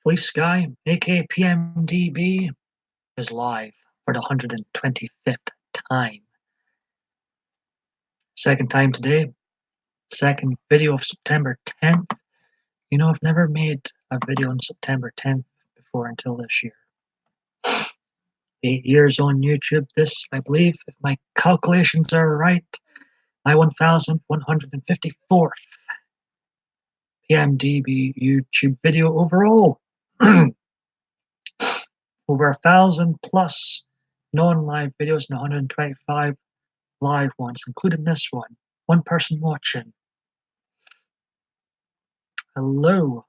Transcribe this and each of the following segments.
FleeceGuy, aka PMDB, is live for the 125th time. Second time today, second video of September 10th. You know, I've never made a video on September 10th before until this year. 8 years on YouTube. This, I believe, if my calculations are right, my 1154th PMDB YouTube video overall. Over 1,000 plus non-live videos and 125 live ones, including this one. One person watching. Hello.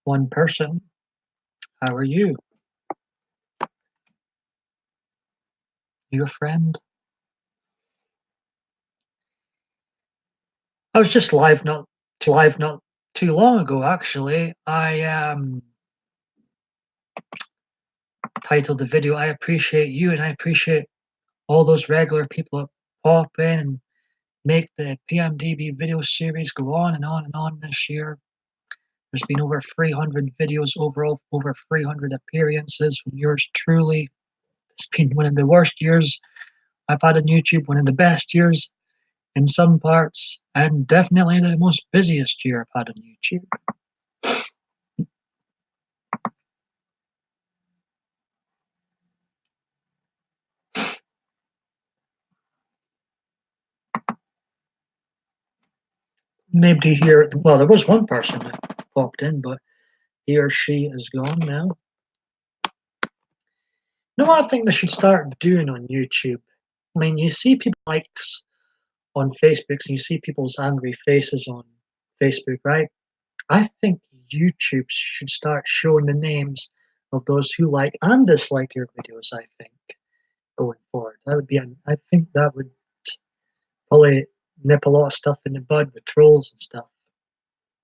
One person. How are you? You a friend? I was just live not too long ago, actually. I titled the video "I Appreciate You," and I appreciate all those regular people that pop in and make the PMDB video series go on and on and on this year. There's been over 300 videos overall, over 300 appearances from yours truly. It's been one of the worst years I've had on YouTube, one of the best years in some parts, and definitely the most busiest year I've had on YouTube. Nobody here, well, there was one person that popped in, but he or she is gone now. You know what I think they should start doing on YouTube? I mean, you see people likes on Facebook, and you see people's angry faces on Facebook, right? I think YouTube should start showing the names of those who like and dislike your videos, I think, going forward. That would be, I think that would probably nip a lot of stuff in the bud with trolls and stuff.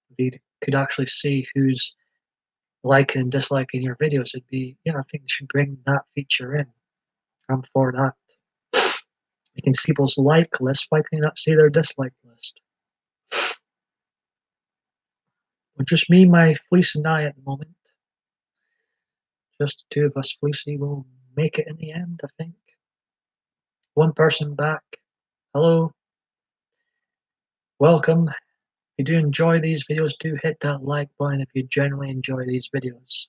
If you could actually see who's liking and disliking your videos, it'd be, yeah, I think they should bring that feature in. I'm for that. You can see people's like list, why can you not see their dislike list? Well, just me, my Fleece, and I at the moment. Just the two of us, Fleecey will make it in the end, I think. One person back. Hello. Welcome. If you do enjoy these videos, do hit that like button if you generally enjoy these videos.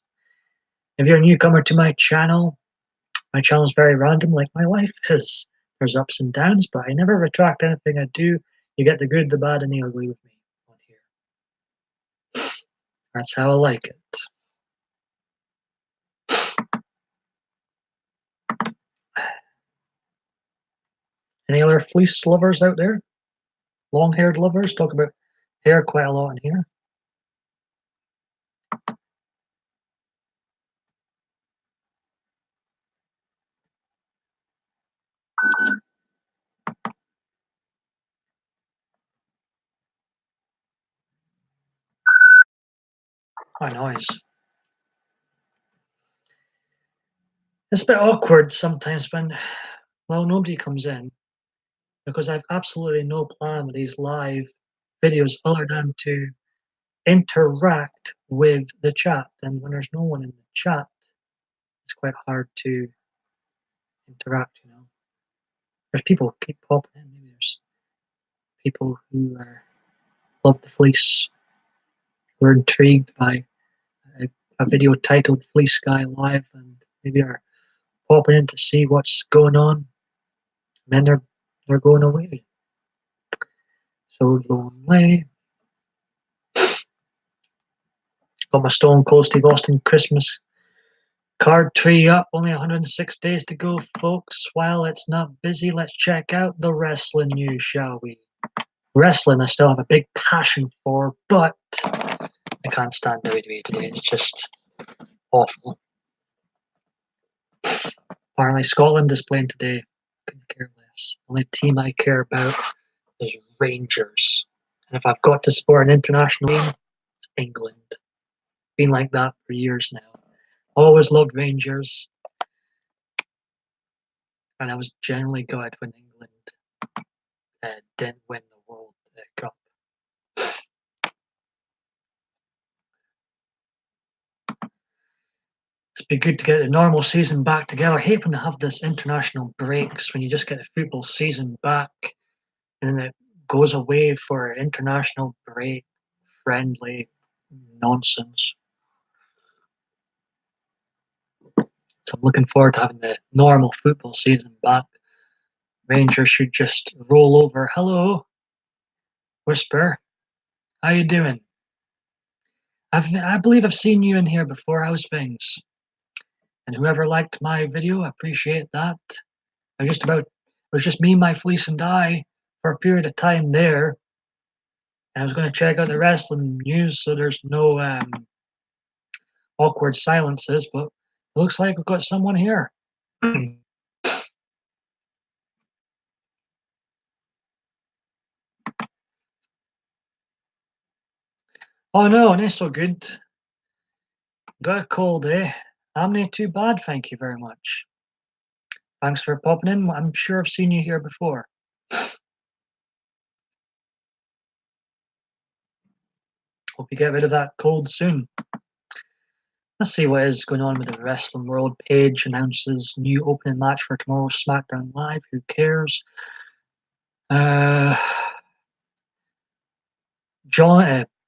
If you're a newcomer to my channel is very random, like my life is. There's ups and downs, but I never retract anything I do. You get the good, the bad, and the ugly with me on here. That's how I like it. Any other fleece lovers out there? Long-haired lovers? Talk about hair quite a lot in here. Oh, noise. It's a bit awkward sometimes when, well, nobody comes in, because I've absolutely no plan with these live videos other than to interact with the chat. And when there's no one in the chat, it's quite hard to interact, you know. There's people who keep popping in. Maybe there's people who love the fleece, who are intrigued by a video titled FleeceGuy Live, and maybe are popping in to see what's going on. And then they're going away. So lonely. Got my Stone Cold Steve Austin Christmas card tree up. Only 106 days to go, folks. While it's not busy, let's check out the wrestling news, shall we? Wrestling I still have a big passion for, but I can't stand WWE today. It's just awful. Apparently Scotland is playing today. Couldn't care less. The only team I care about is Rangers. And if I've got to support an international team, it's England. Been like that for years now. Always loved Rangers. And I was generally glad when England didn't win the World Cup. It'd be good to get the normal season back together. I hate when they have this international breaks when you just get the football season back and then it goes away for international break, friendly nonsense. So I'm looking forward to having the normal football season back. Rangers should just roll over. Hello, Whisper. How you doing? I believe I've seen you in here before. How's things? And whoever liked my video, I appreciate that. It was just me, my fleece, and I for a period of time there. And I was going to check out the wrestling news, so there's no awkward silences. But it looks like we've got someone here. Oh no, not so good. Got a cold, eh? I'm not too bad, thank you very much. Thanks for popping in. I'm sure I've seen you here before. Hope you get rid of that cold soon. Let's see what is going on with the wrestling world. Paige announces new opening match for tomorrow's SmackDown Live. Who cares?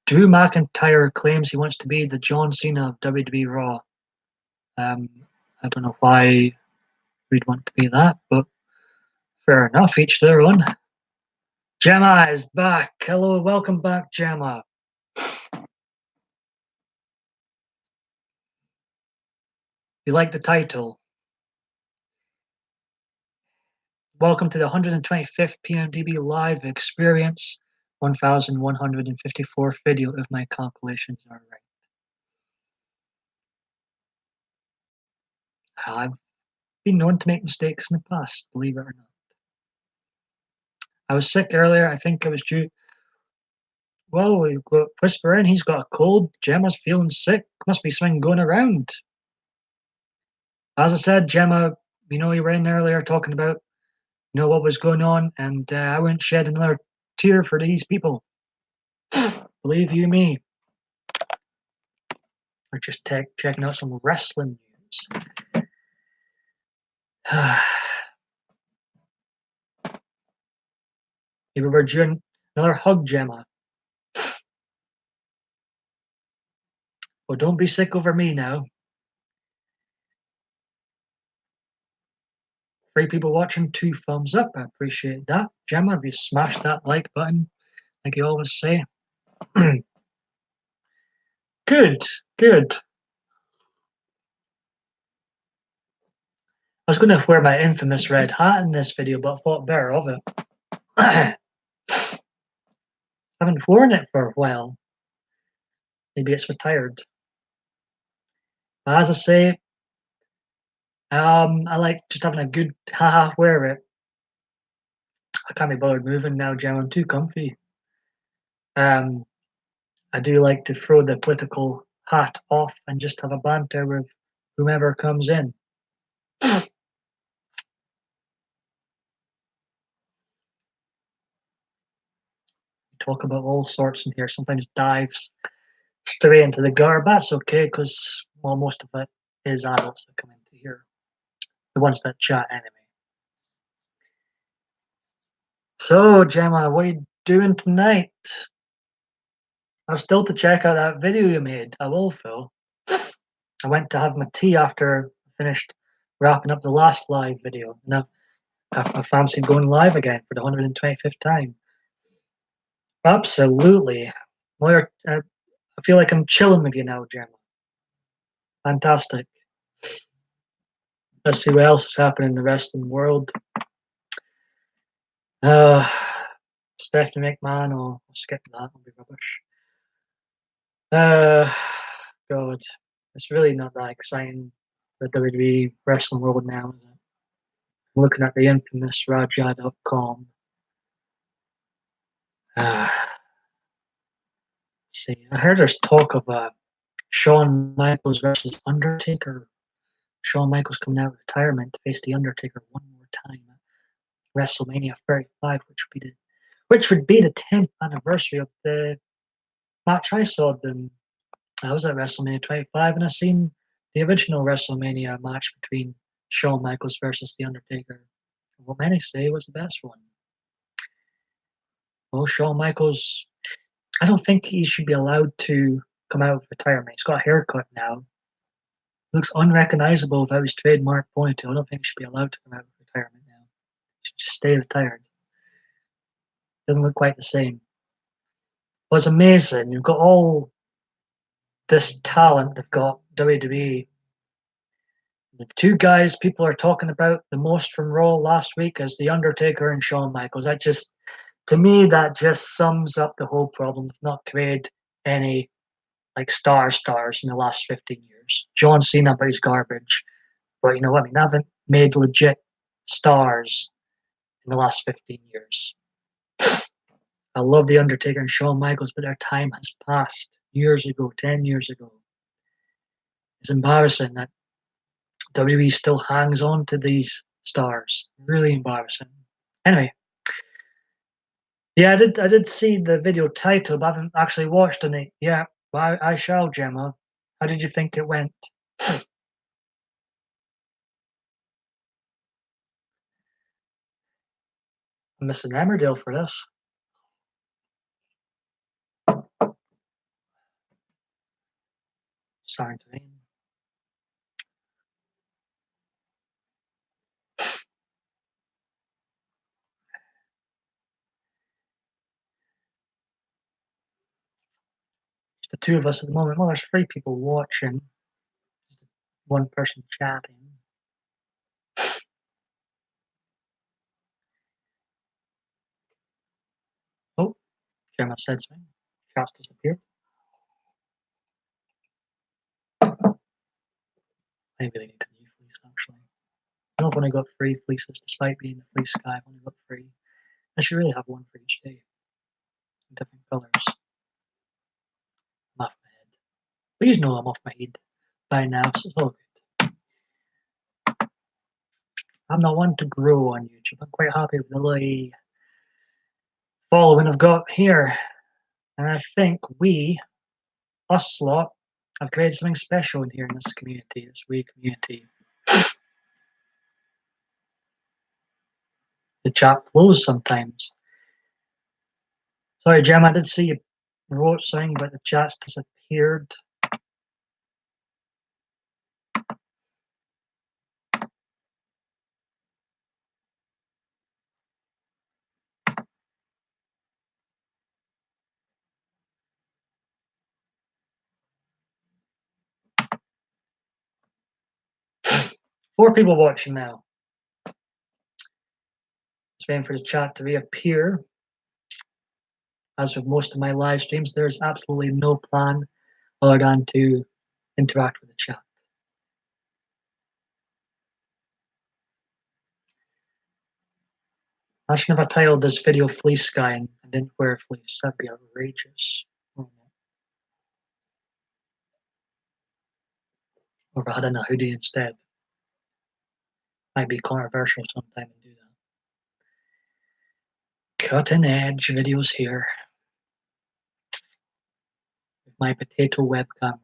Drew McIntyre claims he wants to be the John Cena of WWE Raw. I don't know why we'd want to be that, but fair enough. Each their own. Gemma is back. Hello, welcome back, Gemma. You like the title? Welcome to the 125th PMDB live experience. 1154th video if my calculations are right. I've been known to make mistakes in the past, believe it or not. I was sick earlier. I think I was due. Well, we've got Whisper in. He's got a cold. Gemma's feeling sick. Must be something going around. As I said, Gemma, you were in earlier talking about, what was going on, and I wouldn't shed another tear for these people. Believe you me. We're just checking out some wrestling news. Maybe we're doing another hug, Gemma. Oh, don't be sick over me now. 3 people watching, 2 thumbs up. I appreciate that. Gemma, if you smash that like button, like you always say. Good, good. I was going to wear my infamous red hat in this video, but I thought better of it. I haven't worn it for a while. Maybe it's retired. But as I say, I like just having a good haha wear it. I can't be bothered moving now, Gemma. I'm too comfy. I do like to throw the political hat off and just have a banter with whomever comes in. Talk about all sorts in here. Sometimes dives straight into the gutter. That's okay because, well, most of it is adults that come into here. The ones that chat anyway. So, Gemma, what are you doing tonight? I was still to check out that video you made. I will, Phil. I went to have my tea after I finished wrapping up the last live video. Now, I fancied going live again for the 125th time. Absolutely. Well, I feel like I'm chilling with you now, Gemma. Fantastic. Let's see what else is happening in the wrestling world. Stephanie McMahon, I'll skip that, it'll be rubbish. God, it's really not that exciting for the WWE wrestling world now, is it? I'm looking at the infamous Raja.com. See, I heard there's talk of Shawn Michaels versus Undertaker. Shawn Michaels coming out of retirement to face the Undertaker one more time at WrestleMania 35, which would be the 10th anniversary of the match I saw them. I was at WrestleMania 25 and I seen the original WrestleMania match between Shawn Michaels versus The Undertaker, what many say was the best one. Well, Shawn Michaels, I don't think he should be allowed to come out of retirement. He's got a haircut now. Looks unrecognizable without his trademark ponytail. I don't think he should be allowed to come out of retirement now. He should just stay retired. Doesn't look quite the same. But it's amazing. You've got all this talent they've got, WWE. The two guys people are talking about the most from Raw last week is The Undertaker and Shawn Michaels. To me, that just sums up the whole problem. They've not created any like stars in the last 15 years. John Cena, but he's garbage. But you know what I mean? They haven't made legit stars in the last 15 years. I love The Undertaker and Shawn Michaels, but their time has passed years ago, 10 years ago. It's embarrassing that WWE still hangs on to these stars. Really embarrassing. Anyway, yeah, I did see the video title, but I haven't actually watched it yet. But I shall, Gemma. How did you think it went? I'm missing Emmerdale for this. Starting to rain. Just the two of us at the moment. Well, there's three people watching. One person chatting. Oh, Gemma said something. Chat's disappeared. I really need a new fleece, actually. I've only got 3 fleeces, despite being the FleeceGuy. I've only got 3. I should really have one for each day, in different colours. I'm off my head. Please know I'm off my head by now, so it's all good. I'm not one to grow on YouTube. I'm quite happy with the little following I've got here. And I think us lot, have created something special in here in this community, this wee community. The chat flows sometimes. Sorry, Gemma, I did see you wrote something, but the chat's disappeared. Four people watching now. Just waiting for the chat to reappear. As with most of my live streams, there's absolutely no plan other than to interact with the chat. Imagine if I titled this video FleeceGuy and didn't wear a fleece. That'd be outrageous. Or if I had on a hoodie instead. Might be controversial sometime and do that. Cutting edge videos here. With my potato web camera.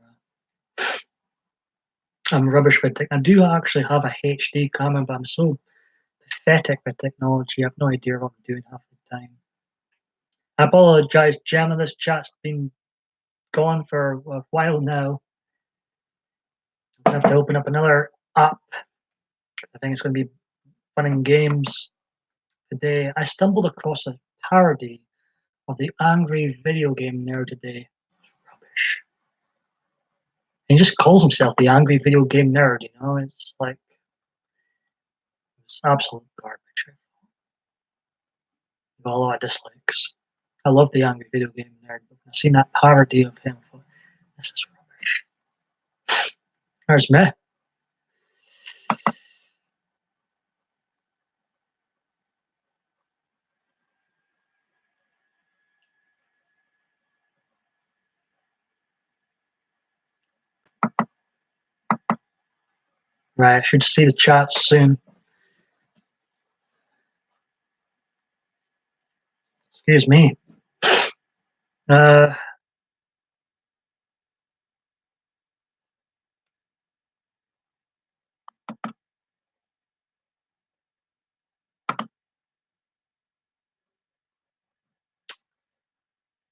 I'm rubbish with tech. I do actually have a HD camera, but I'm so pathetic with technology. I have no idea what I'm doing half the time. I apologize, Gemma. This chat's been gone for a while now. I'm going to have to open up another app. I think it's going to be fun and games today. I stumbled across a parody of the Angry Video Game Nerd today. Rubbish. He just calls himself the Angry Video Game Nerd, you know? It's like, it's absolute garbage. I've got a lot of dislikes. I love the Angry Video Game Nerd, but I've seen that parody of him. I thought, this is rubbish. There's me. Right, I should see the chat soon. Excuse me.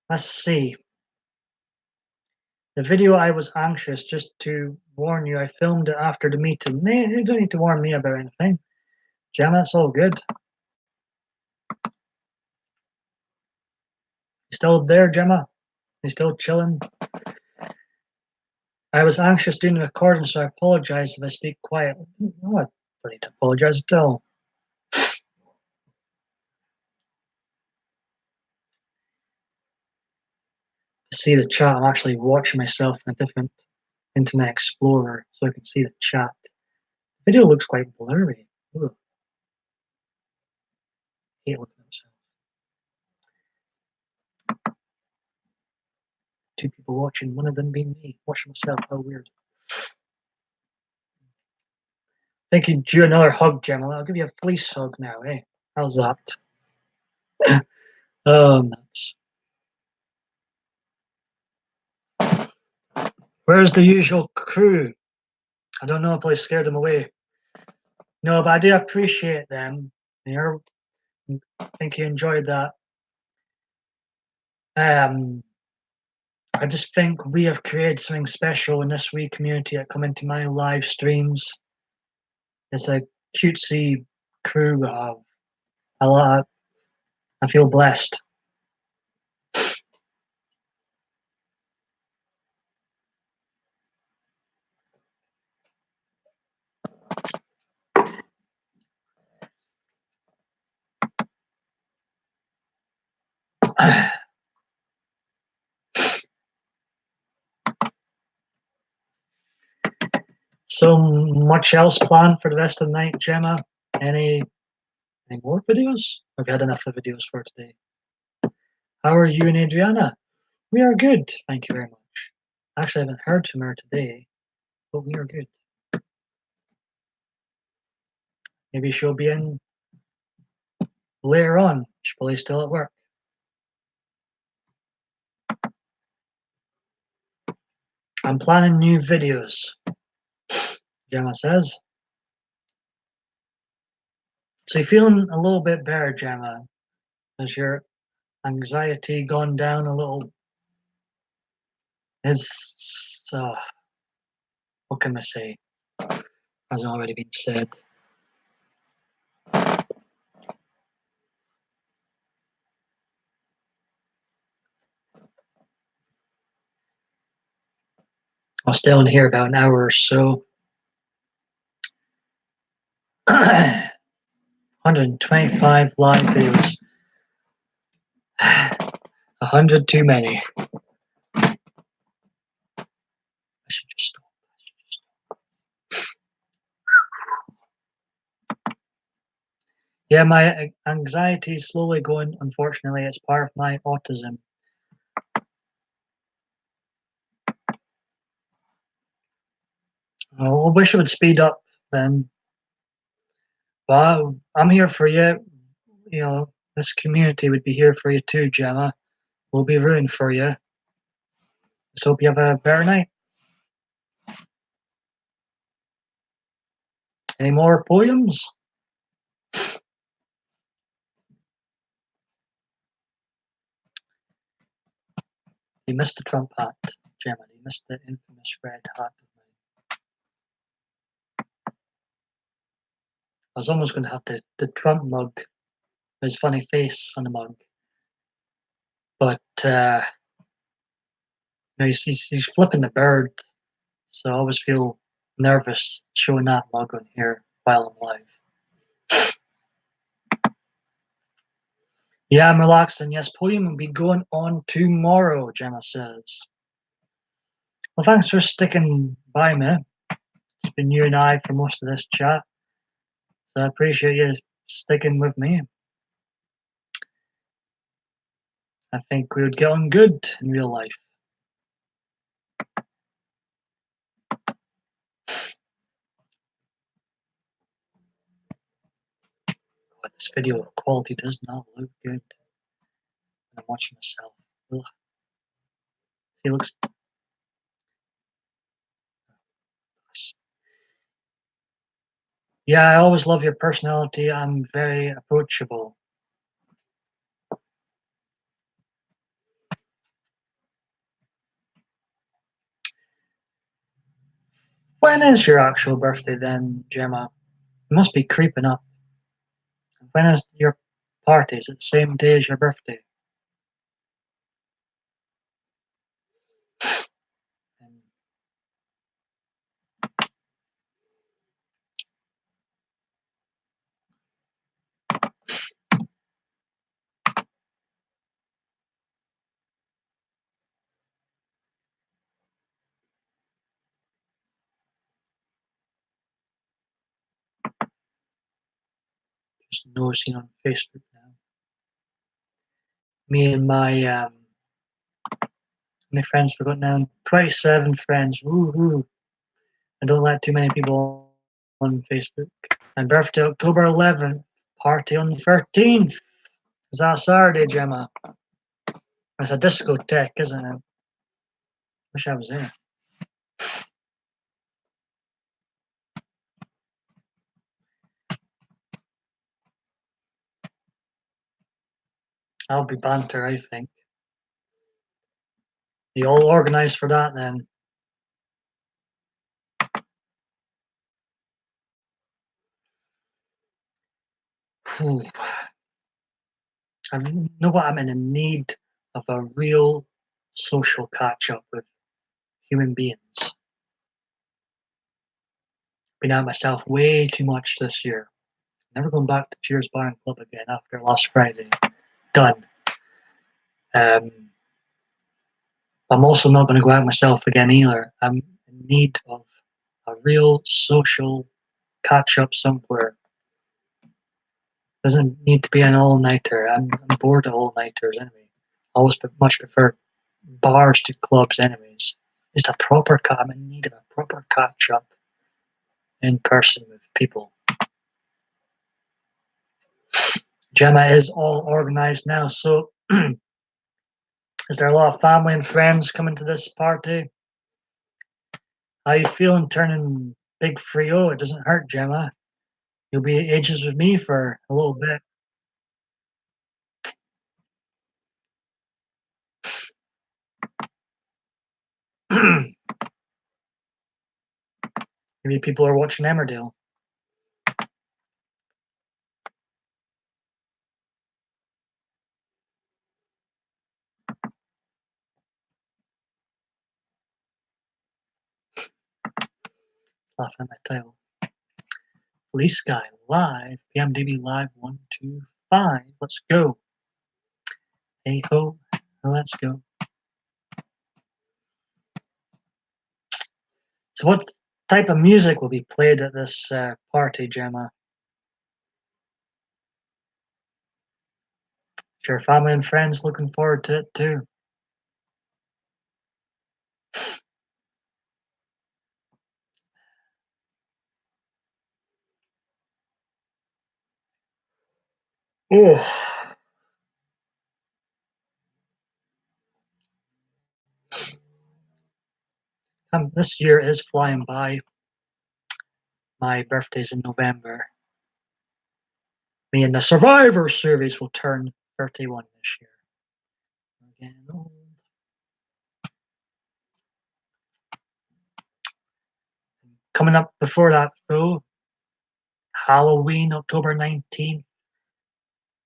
Let's see. The video I was anxious, just to warn you, I filmed it after the meeting. Nah, you don't need to warn me about anything. Gemma, it's all good. You still there, Gemma? You still chilling? I was anxious doing the recording, so I apologize if I speak quietly. No, I don't need to apologize at all. To see the chat, I'm actually watching myself in a different Internet Explorer so I can see the chat. The video looks quite blurry. Ugh. I hate looking at myself. 2 people watching, one of them being me, watching myself. How weird. Thank you. Do another hug, Gemma. I'll give you a fleece hug now, eh? How's that? Oh, nuts. Where's the usual crew? I don't know if I scared them away. No, but I do appreciate them. I think you enjoyed that. I just think we have created something special in this wee community that come into my live streams. It's a cutesy crew of a lot. I feel blessed. So much else planned for the rest of the night, Gemma? Any more videos? I've had enough of videos for today. How are you and Adriana? We are good, thank you very much. Actually, I haven't heard from her today, but we are good. Maybe she'll be in later on. She's probably still at work. I'm planning new videos, Gemma says. So you're feeling a little bit better, Gemma? Has your anxiety gone down a little? It's what can I say? Hasn't already been said. I'll stay on here about an hour or so. 125 live videos. 100 too many. I should just stop. Yeah, my anxiety is slowly going. Unfortunately, it's part of my autism. I wish it would speed up then. But I'm here for you. You know, this community would be here for you too, Gemma. We'll be rooting for you. Just hope you have a better night. Any more poems? You missed the Trump hat, Gemma. You missed the infamous red hat. I was almost going to have the Trump mug, his funny face on the mug. But he's flipping the bird, so I always feel nervous showing that mug on here while I'm live. Yeah, I'm relaxing. Yes, podium will be going on tomorrow, Gemma says. Well, thanks for sticking by me. It's been you and I for most of this chat, so I appreciate you sticking with me. I think we would get on good in real life. But this video quality does not look good. I'm watching myself. Ugh. He looks. Yeah, I always love your personality. I'm very approachable. When is your actual birthday then, Gemma? It must be creeping up. When is your party? Is it the same day as your birthday? And just noticing on Facebook now. Me and my my friends forgot now. 27 friends. Woohoo! I don't let too many people on Facebook. And birthday October 11th. Party on the 13th. Is that Saturday, Gemma? It's a discotheque, isn't it? Wish I was there. I'll be banter, I think. You all organised for that then? Whew. I know what I'm in need of a real social catch up with human beings. Been out myself way too much this year. Never going back to Cheers Bar and Club again after last Friday. Done. Um, I'm also not going to go out myself again either. I'm in need of a real social catch up somewhere. Doesn't need to be an all nighter. I'm bored of all nighters anyway. I always much prefer bars to clubs, anyways. Just a proper I'm in need of a proper catch up in person with people. Gemma is all organised now, so is there a lot of family and friends coming to this party? How you feeling turning big 3-0? It doesn't hurt, Gemma. You'll be ages with me for a little bit. Maybe people are watching Emmerdale. Laughing at my title. FleeceGuy live, PMDB live 125. Let's go. Hey ho, let's go. So, what type of music will be played at this party, Gemma? Is your family and friends looking forward to it too? Oh, this year is flying by. My birthday's in November. Me and the Survivor series will turn 31 this year. Again, old. Coming up before that, though, Halloween, October 19th.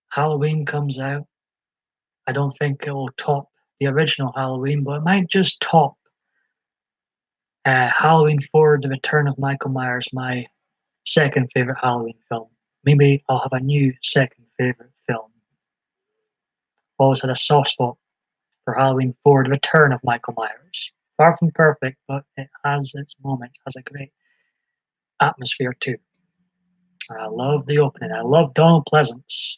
Halloween comes out. I don't think it will top the original Halloween, but it might just top Halloween 4, The Return of Michael Myers, my second favorite Halloween film. Maybe I'll have a new second favorite film. Always had a soft spot for Halloween 4, The Return of Michael Myers. Far from perfect, but it has its moments, has a great atmosphere too. And I love the opening. I love Donald Pleasance.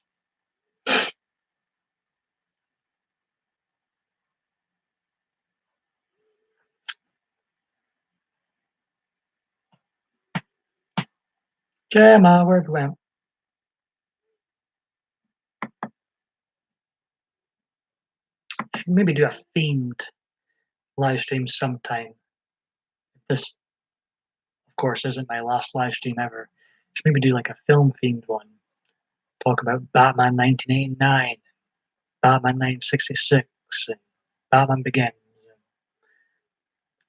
Gemma, where have you went? Should maybe do a themed live stream sometime. This, of course, isn't my last live stream ever. Should maybe do like a film themed one. Talk about Batman 1989, Batman 1966, and Batman Begins.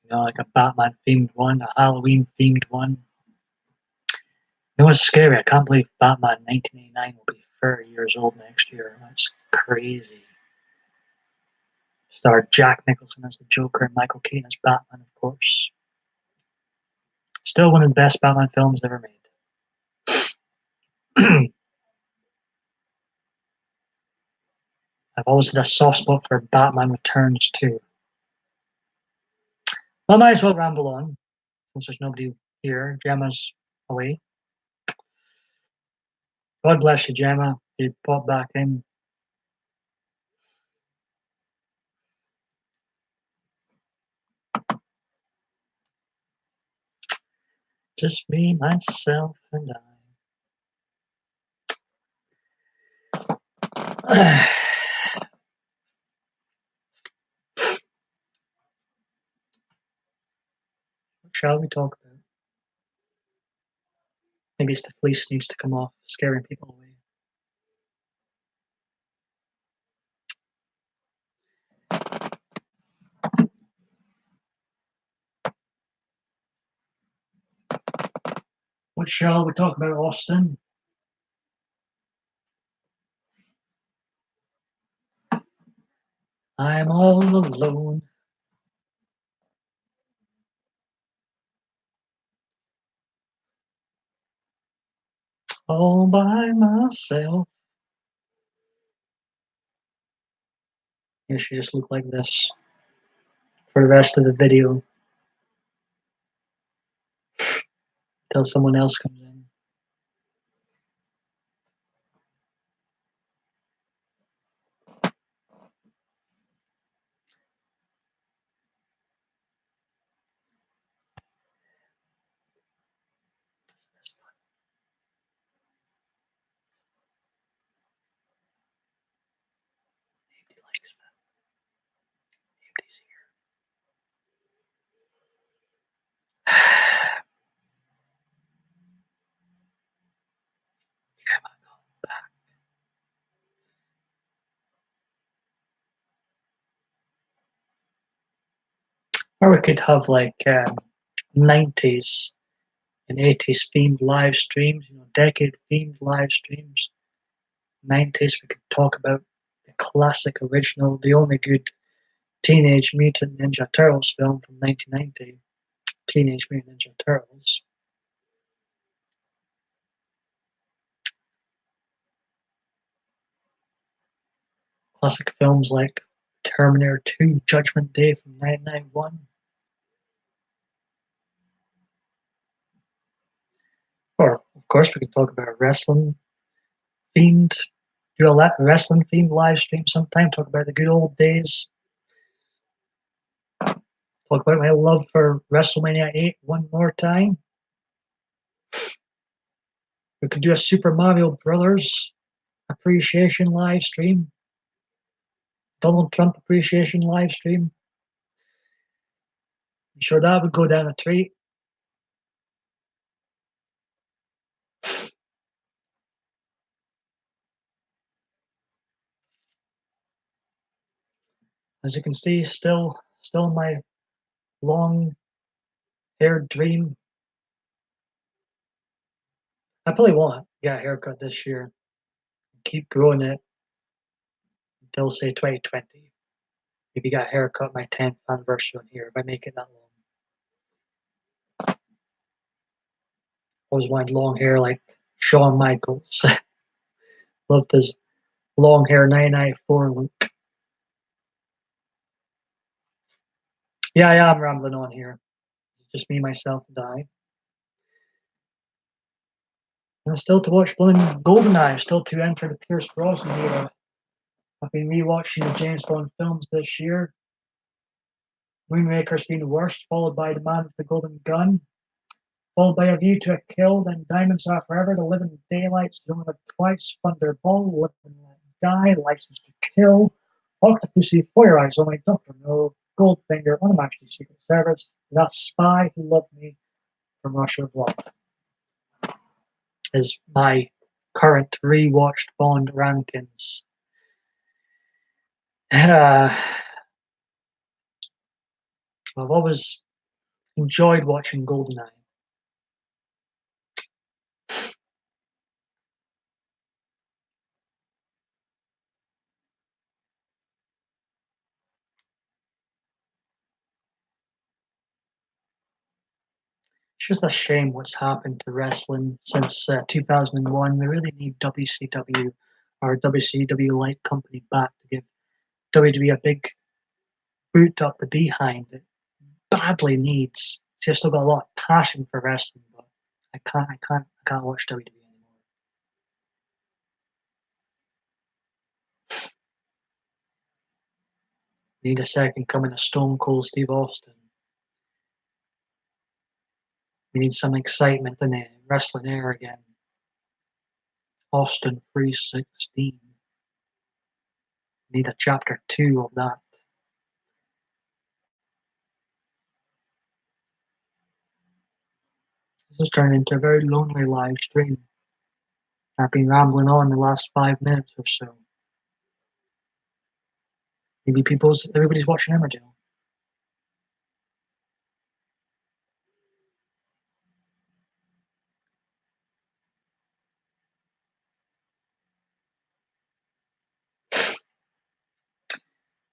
You know, like a Batman themed one, a Halloween themed one. You know what's scary? I can't believe Batman 1989 will be 30 years old next year. That's crazy. Starred Jack Nicholson as the Joker and Michael Keaton as Batman, of course. Still one of the best Batman films ever made. I've always had a soft spot for Batman Returns too. I might as well ramble on since there's nobody here. Gemma's away. God bless you, Gemma. You popped back in. Just me, myself, and I. What shall we talk about? Maybe it's the fleece needs to come off, scaring people away. What shall we talk about, Austin? I'm all alone. All by myself. You should just look like this for the rest of the video till someone else comes in. Nobody likes that. Nobody's here. Gemma, come back. Or we could have like 90s and 80s themed live streams, you know, decade themed live streams. 90s, we could talk about the classic original, the only good Teenage Mutant Ninja Turtles film from 1990, Teenage Mutant Ninja Turtles. Classic films like Terminator 2 Judgment Day from 1991. Or, of course, we could talk about a wrestling themed, do a wrestling themed live stream sometime, talk about the good old days. Talk about my love for WrestleMania 8 one more time. We could do a Super Mario Brothers appreciation live stream, Donald Trump appreciation live stream. I'm sure that would go down a treat. As you can see, still my long-haired dream. I probably won't get a haircut this year. Keep growing it until say 2020. Maybe get a haircut my 10th anniversary on here if I make it that long. Always wanted long hair like Shawn Michaels. Loved his long hair 1994 look. Yeah, I'm rambling on here. It's just me, myself, and I. And still to watch blooming GoldenEye, still to enter the Pierce Brosnan era. I've been rewatching the James Bond films this year. Moonraker's been the worst, followed by The Man with the Golden Gun, followed by A View to a Kill, then Diamonds Are Forever, The Living Daylights, Don't Live Twice, Thunderball, Live and Let Die, License to Kill, Octopussy, For Your Eyes Only, Doctor No, Goldfinger, On Her Majesty's Secret Service, That Spy Who Loved Me, From Russia with Love is my current rewatched Bond rankings. I've always enjoyed watching GoldenEye. It's just a shame what's happened to wrestling since 2001. We really need WCW or WCW Light Company back to give WWE a big boot up the behind. It badly needs. See, I've still got a lot of passion for wrestling, but I can't watch WWE anymore. We need a second coming of Stone Cold Steve Austin. We need some excitement in the wrestling air again. Austin 316. We need a chapter 2 of that. This has turned into a very lonely live stream. I've been rambling on the last 5 minutes or so. Maybe everybody's watching Emmerdale.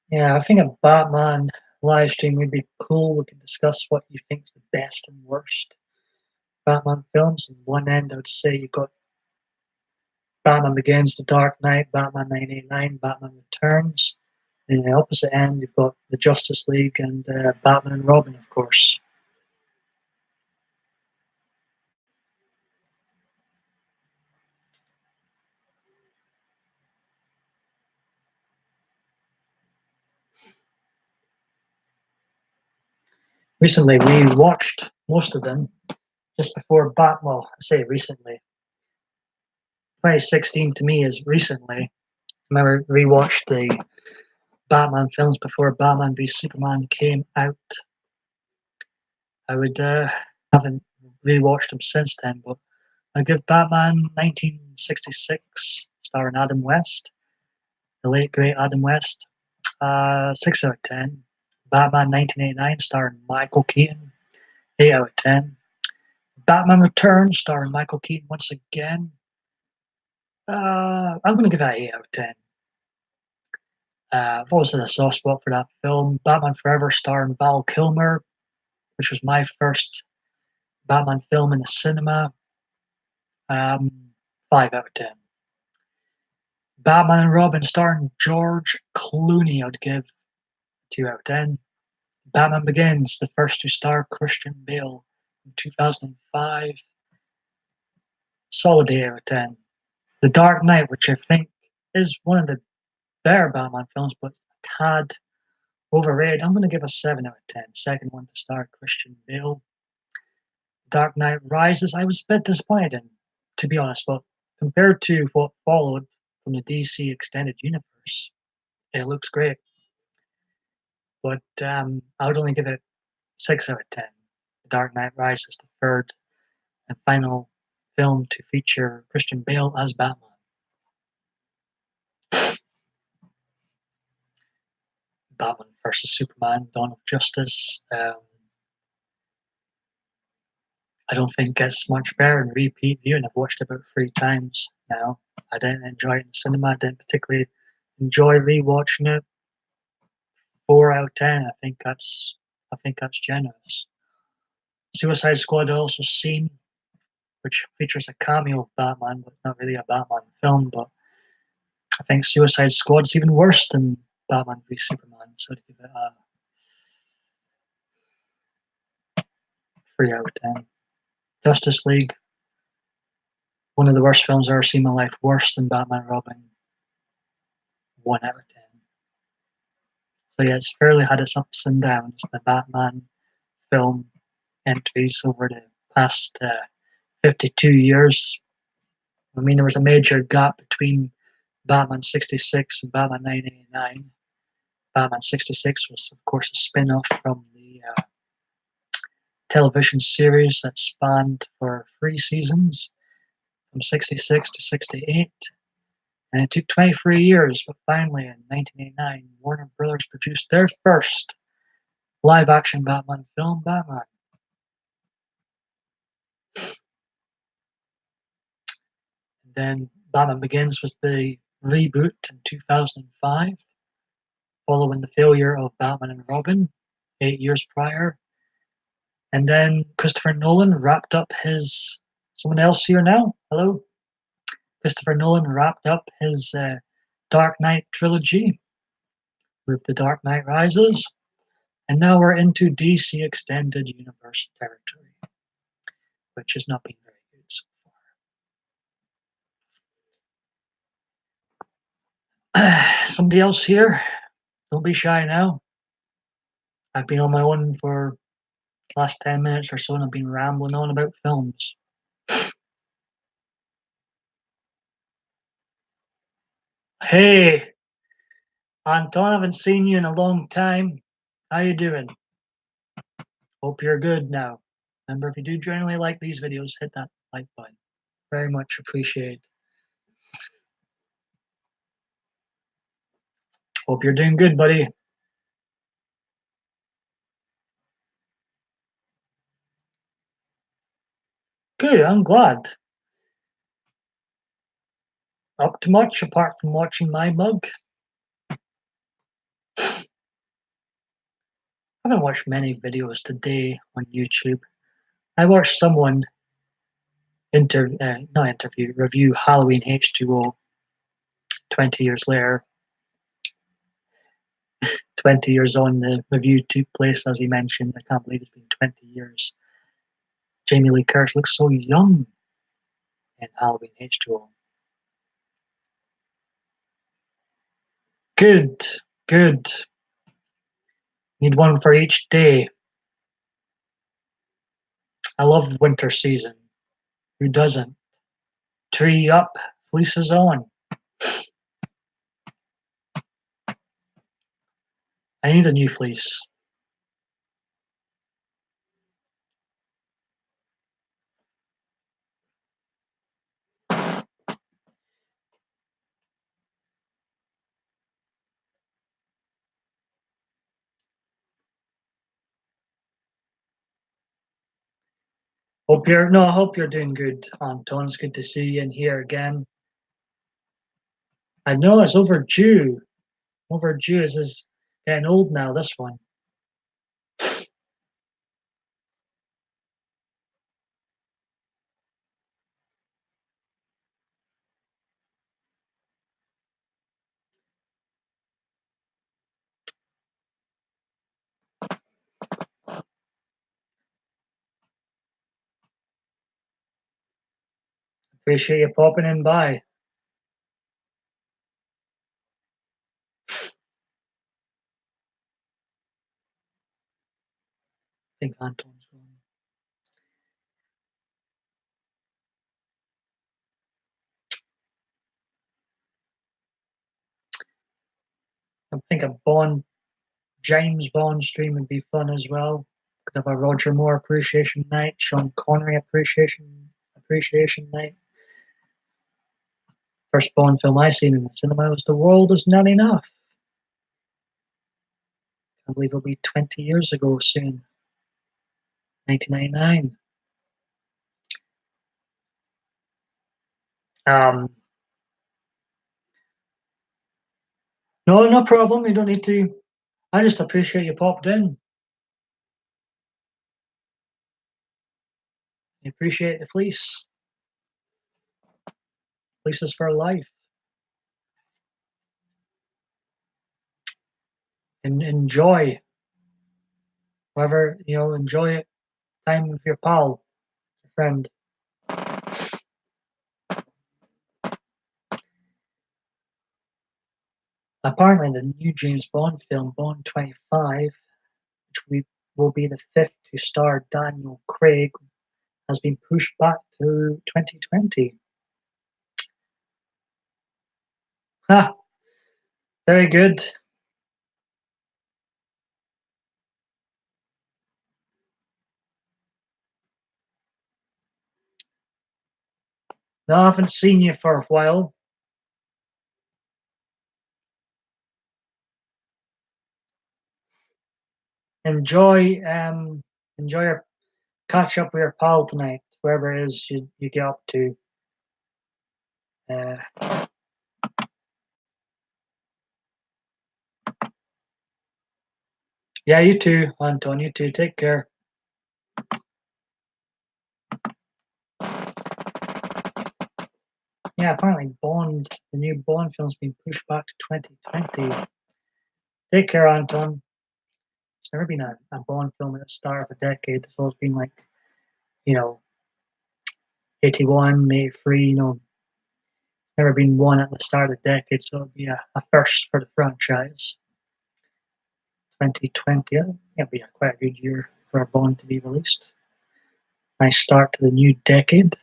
Yeah, I think a Batman live stream would be cool. We could discuss what you think's the best and worst Batman films. On one end, I would say you've got Batman Begins, The Dark Knight, Batman 1989, Batman Returns. And on the opposite end, you've got the Justice League and Batman and Robin, of course. Recently, we watched most of them just before Well, I say recently. 2016 to me is recently. I remember rewatched the Batman films before Batman v Superman came out. I would haven't rewatched them since then, but I give Batman 1966, starring Adam West, the late great Adam West, 6 out of 10. Batman 1989, starring Michael Keaton, 8 out of 10. Batman Returns, starring Michael Keaton once again. I'm going to give that 8 out of 10. I've always had a soft spot for that film. Batman Forever, starring Val Kilmer, which was my first Batman film in the cinema. 5 out of 10. Batman and Robin, starring George Clooney, I'd give 2 out of 10. Batman Begins, the first to star Christian Bale in 2005. Solid 8 out of 10. The Dark Knight, which I think is one of the better Batman films, but a tad overrated. I'm going to give a 7 out of 10. Second one to star Christian Bale. Dark Knight Rises, I was a bit disappointed in, to be honest, but compared to what followed from the DC Extended Universe, it looks great. But I would only give it 6 out of 10. The Dark Knight Rises, the third and final film to feature Christian Bale as Batman. Batman versus Superman, Dawn of Justice. I don't think gets much better in repeat viewing. I've watched it about 3 times now. I didn't enjoy it in the cinema. I didn't particularly enjoy rewatching it. 4 out of 10. I think that's generous. Suicide Squad I also seen, which features a cameo of Batman, but not really a Batman film. But I think Suicide Squad's even worse than Batman v Superman, so I'd give it a 3 out of 10. Justice League, one of the worst films I've ever seen in my life, worse than Batman and Robin, 1 out of 10. So yeah, it's fairly had its ups and downs, the Batman film entries over the past 52 years. I mean, there was a major gap between Batman 66 and Batman 1989. Batman 66 was, of course, a spin off from the television series that spanned for 3 seasons from 66 to 68. And it took 23 years, but finally in 1989, Warner Brothers produced their first live action Batman film, Batman. Then Batman Begins was the reboot in 2005, following the failure of Batman and Robin 8 years prior. And then Christopher Nolan wrapped up his. Someone else here now? Hello? Christopher Nolan wrapped up his Dark Knight trilogy with The Dark Knight Rises. And now we're into DC Extended Universe territory, which has not been very good so far. Somebody else here? Don't be shy now. I've been on my own for the last 10 minutes or so and I've been rambling on about films. Hey, Anton, I haven't seen you in a long time. How you doing? Hope you're good now. Remember, if you do generally like these videos, hit that like button. Very much appreciate. Hope you're doing good, buddy. Good, I'm glad. Up to much apart from watching my mug? I haven't watched many videos today on YouTube. I watched someone review Halloween H2O 20 years later. 20 years on, the review took place, as he mentioned. I can't believe it's been 20 years. Jamie Lee Curtis looks so young in Halloween H2O. Good, good. Need one for each day. I love winter season. Who doesn't? Tree up, fleeces on. I need a new fleece. I hope you're doing good, Anton. It's good to see you in here again. I know it's overdue. Overdue is getting old now, this one. Appreciate you popping in by. I think Anton's gone. I think a James Bond stream would be fun as well. Could have a Roger Moore appreciation night, Sean Connery appreciation night. First Bond film I seen in the cinema was The World Is Not Enough. I believe it'll be 20 years ago soon. 1999. No, no problem. You don't need to. I just appreciate you popped in. I appreciate the fleece. Fleeces for life. And enjoy. Whatever, enjoy it. Time with your pal, your friend. Apparently, the new James Bond film, Bond 25, will be the fifth to star Daniel Craig, has been pushed back to 2020. Ha! Very good. No, I haven't seen you for a while. Enjoy, your catch up with your pal tonight, wherever it is you get up to. Uh, yeah, you too, Anton. You too. Take care. Yeah, apparently Bond, the new Bond film's been pushed back to 2020. Take care, Anton. There's never been a Bond film at the start of a decade. It's always been like, you know, 81, 83, never been one at the start of the decade, so it'll be a first for the franchise. 2020, it'll be quite a good year for a Bond to be released. Nice start to the new decade.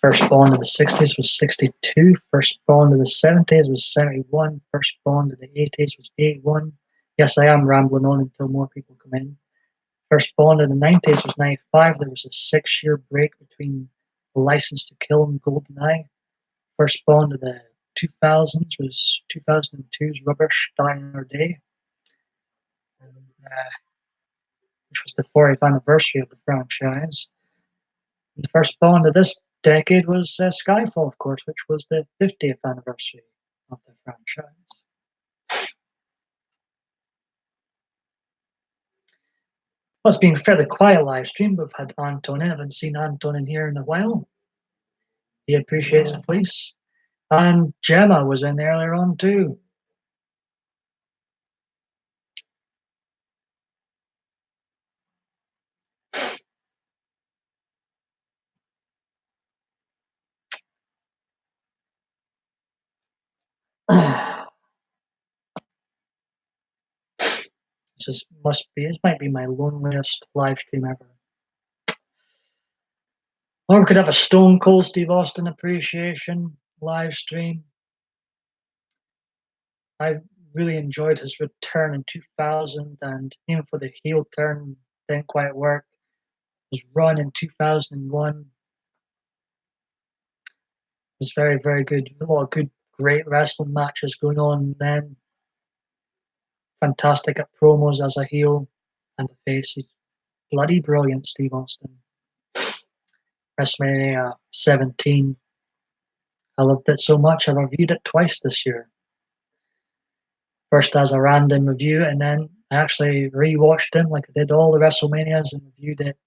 First Bond of the 60s was 62. First Bond of the 70s was 71. First Bond of the 80s was 81. Yes, I am rambling on until more people come in. First Bond in the 90s was 95. There was a 6 year break between The License to Kill and GoldenEye. First Bond of the 2000s was 2002's Rubbish, Die Another Day, and, which was the 40th anniversary of the franchise. And the first Bond of this decade was Skyfall, of course, which was the 50th anniversary of the franchise. Well, it's been a fairly quiet live stream. We've had Anton in. I haven't seen Anton in here in a while. He appreciates the fleece. And Gemma was in earlier on too. This might be my loneliest live stream ever. Or we could have a Stone Cold Steve Austin appreciation live stream. I really enjoyed his return in 2000, and even for the heel turn, didn't quite work. His run in 2001 was very, very good. A lot of good, great wrestling matches going on then. Fantastic at promos as a heel and a face. He's bloody brilliant, Steve Austin. WrestleMania 17. I loved it so much. I reviewed it twice this year. First as a random review, and then I actually rewatched them like I did all the WrestleManias and reviewed it.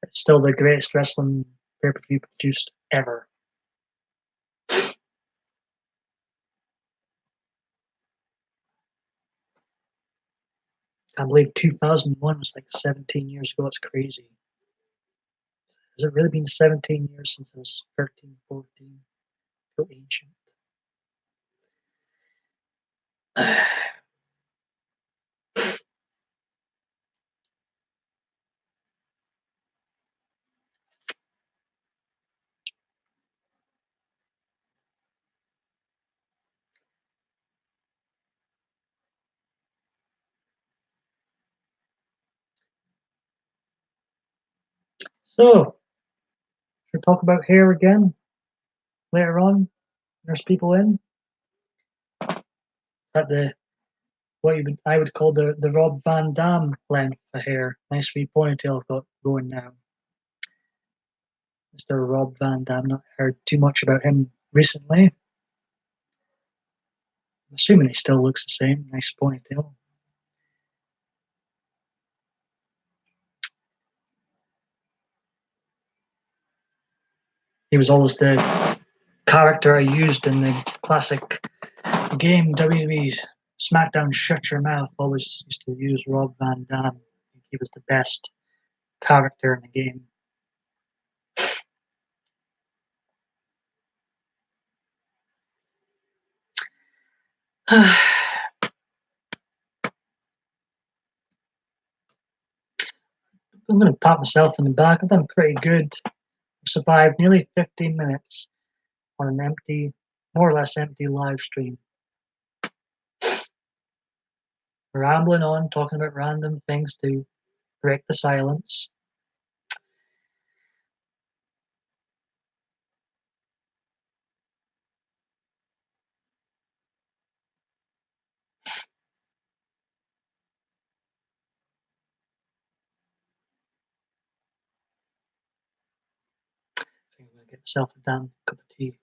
It's still the greatest wrestling pay-per-view produced ever. I believe 2001 was like 17 years ago. It's crazy. Has it really been 17 years since I was 13, 14? So ancient. So, should we talk about hair again later on? There's people in. At the I would call the Rob Van Dam length of hair. Nice wee ponytail I've got going now. Mr. Rob Van Dam. Not heard too much about him recently. I'm assuming he still looks the same. Nice ponytail. He was always the character I used in the classic game WWE's SmackDown Shut Your Mouth. Always used to use Rob Van Dam. He was the best character in the game. I'm going to pat myself on the back. I've done pretty good. I've survived nearly 15 minutes on an empty, more or less empty live stream. Rambling on, talking about random things to break the silence. to get myself a damn cup of tea.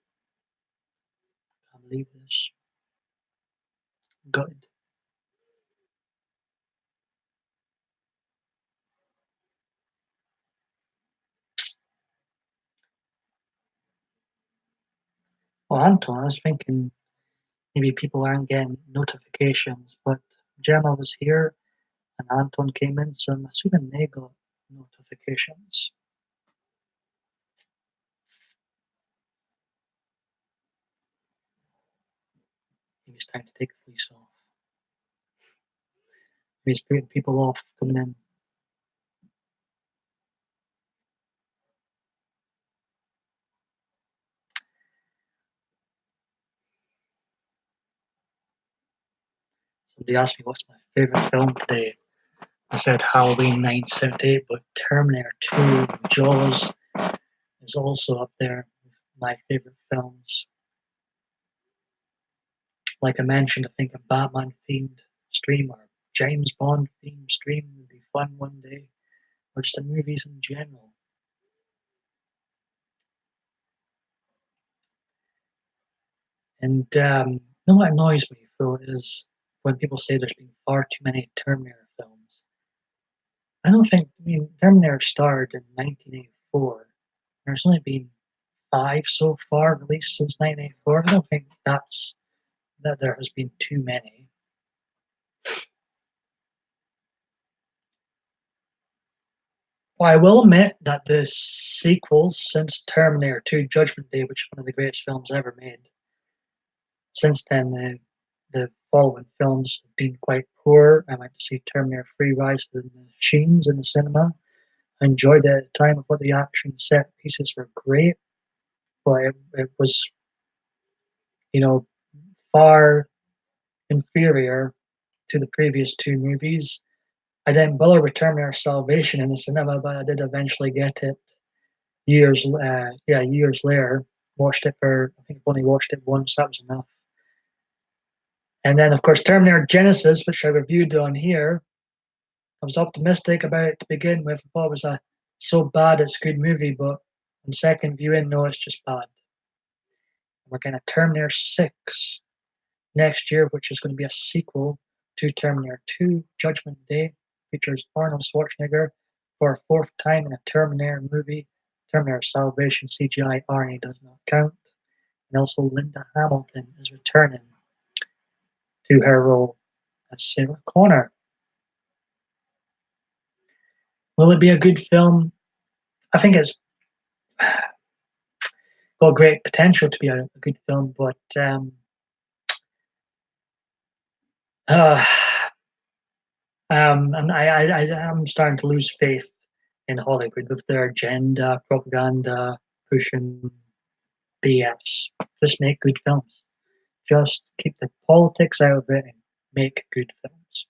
Can't believe this. Gutted. Well, Anton, I was thinking maybe people aren't getting notifications, but Gemma was here and Anton came in, so I'm assuming they got notifications. Maybe it's time to take the fleece off. Maybe it's putting people off coming in. Somebody asked me what's my favourite film today. I said Halloween 1978, but Terminator 2, Jaws is also up there with my favourite films. Like I mentioned, I think a Batman themed stream or James Bond themed stream would be fun one day, or just the movies in general. And you know what annoys me, Phil, is when people say there's been far too many Terminator films. I don't think, I mean, Terminator started in 1984. There's only been five so far released since 1984. I don't think that there has been too many. Well, I will admit that the sequels since Terminator 2 Judgment Day, which is one of the greatest films ever made, since then the following films have been quite poor. I went to see Terminator 3 Rise of the Machines in the cinema. I enjoyed it at the time. I thought the action set pieces were great, but it was, you know, far inferior to the previous two movies. I didn't bother with Terminator Salvation in the cinema, but I did eventually get it years later. Watched it for, I think I've only watched it once, that was enough. And then, of course, Terminator Genesis, which I reviewed on here, I was optimistic about it to begin with. I thought it was a so bad it's a good movie, but on second viewing, no, it's just bad. We're getting a Terminator 6 next year, which is going to be a sequel to Terminator 2 Judgment Day. Features Arnold Schwarzenegger for a fourth time in a Terminator movie. Terminator Salvation CGI Arnie does not count. And also Linda Hamilton is returning to her role as Sarah Connor. Will it be a good film? I think it's got great potential to be a good film, but uh, and I'm starting to lose faith in Hollywood with their agenda, propaganda, pushing BS. Just make good films. Just keep the politics out of it and make good films.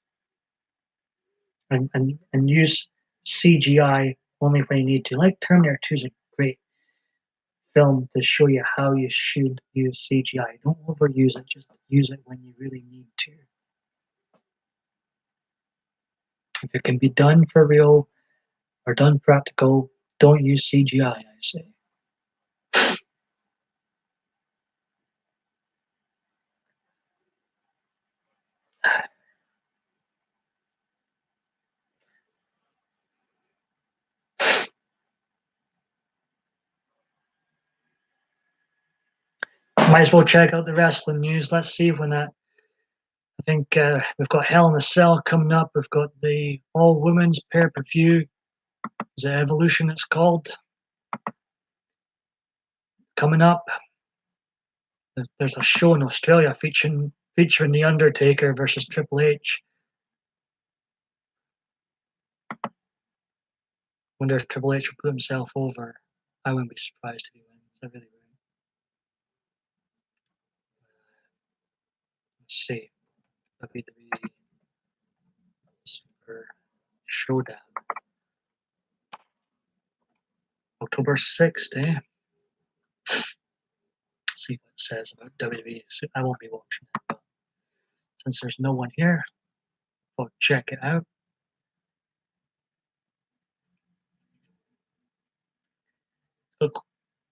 And use CGI only when you need to. Like Terminator 2 is a great film to show you how you should use CGI. Don't overuse it, just use it when you really need to. If it can be done for real or done practical, don't use CGI, I say. Might as well check out the wrestling news. Let's see when that. I think we've got Hell in a Cell coming up. We've got the all women's pay per view. Is it Evolution? It's called coming up. There's a show in Australia featuring the Undertaker versus Triple H. Wonder if Triple H will put himself over. I wouldn't be surprised if he wins. I really wouldn't. Let's see. WWE Super Showdown. October 6th, eh? Let's see what it says about WWE. I won't be watching it, but since there's no one here, I'll check it out. Look,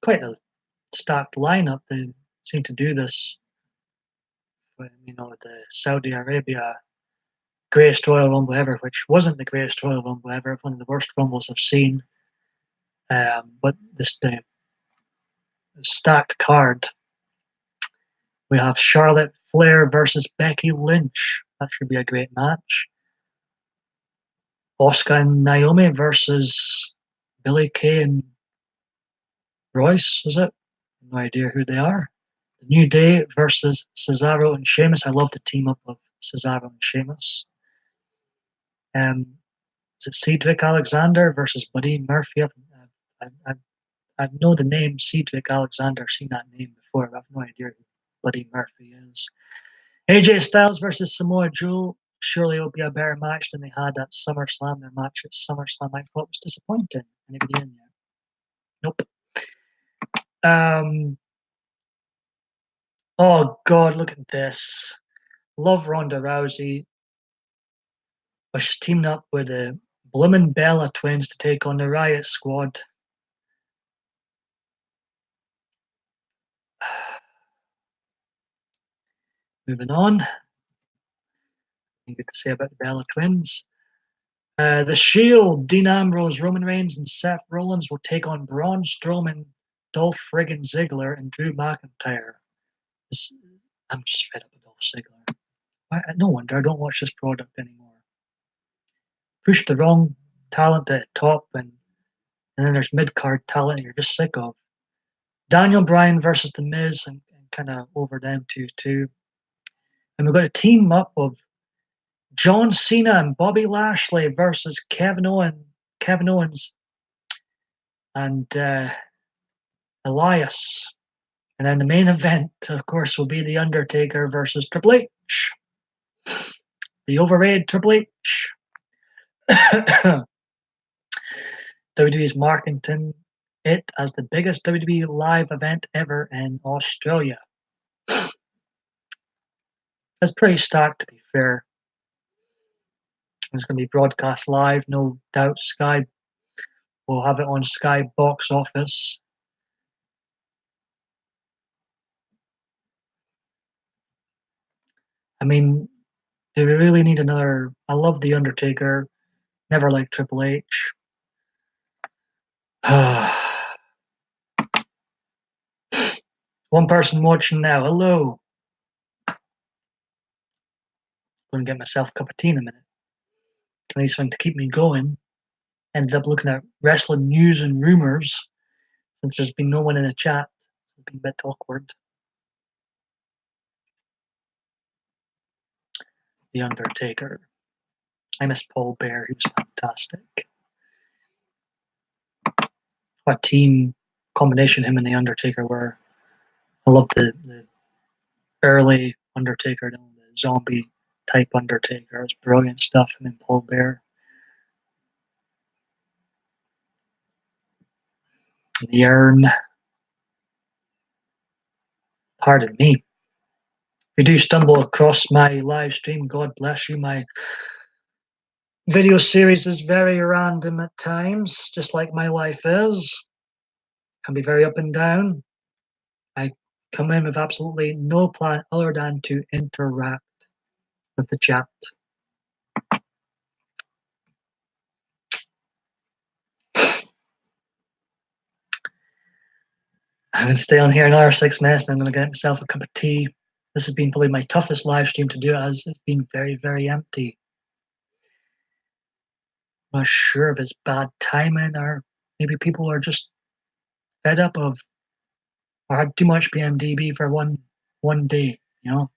quite a stacked lineup. They seem to do this when, the Saudi Arabia greatest Royal Rumble ever, which wasn't the greatest Royal Rumble ever, one of the worst Rumbles I've seen. But the stacked card. We have Charlotte Flair versus Becky Lynch. That should be a great match. Asuka and Naomi versus Billie Kay and Royce, is it? No idea who they are. The New Day versus Cesaro and Sheamus. I love the team up of Cesaro and Sheamus. Is it Cedric Alexander versus Buddy Murphy? I know the name Cedric Alexander. I've seen that name before. I have no idea who Buddy Murphy is. AJ Styles versus Samoa Joe. Surely it'll be a better match than they had at SummerSlam. Their match at SummerSlam I thought was disappointing. Anybody in there? Nope. Oh God, look at this. Love Ronda Rousey, but she's teamed up with the Bloomin' Bella twins to take on the Riot Squad. Moving on. Nothing good to say about the Bella twins. The Shield, Dean Ambrose, Roman Reigns, and Seth Rollins will take on Braun Strowman, Dolph friggin' Ziggler, and Drew McIntyre. I'm just fed up with Dolph Ziggler. No wonder I don't watch this product anymore. Push the wrong talent to the top, and then there's mid-card talent you're just sick of. Daniel Bryan versus The Miz, and kind of over them too. And we've got a team up of John Cena and Bobby Lashley versus Kevin Owens, and Elias. And then the main event, of course, will be The Undertaker versus Triple H. The overrated Triple H. WWE's marketing it as the biggest WWE live event ever in Australia. That's pretty stacked, to be fair. It's going to be broadcast live, no doubt. Sky will have it on Sky Box Office. I mean, do we really need another? I love The Undertaker. Never liked Triple H. One person watching now. Hello. Going to get myself a cup of tea in a minute. I need something to keep me going. Ended up looking at wrestling news and rumors since there's been no one in the chat. It's been a bit awkward. The Undertaker. I miss Paul Bear. He was fantastic. What team combination him and The Undertaker were. I love the early Undertaker, the zombie type Undertaker. It was brilliant stuff. Him and Paul Bear. The urn. Pardon me. If you do stumble across my live stream, God bless you. My video series is very random at times, just like my life is. Can be very up and down. I come in with absolutely no plan other than to interact with the chat. I'm going to stay on here another 6 minutes and I'm going to get myself a cup of tea. This has been probably my toughest live stream to do as it's been very, very empty. I'm not sure if it's bad timing or maybe people are just fed up of or had too much PMDB for one day, you know.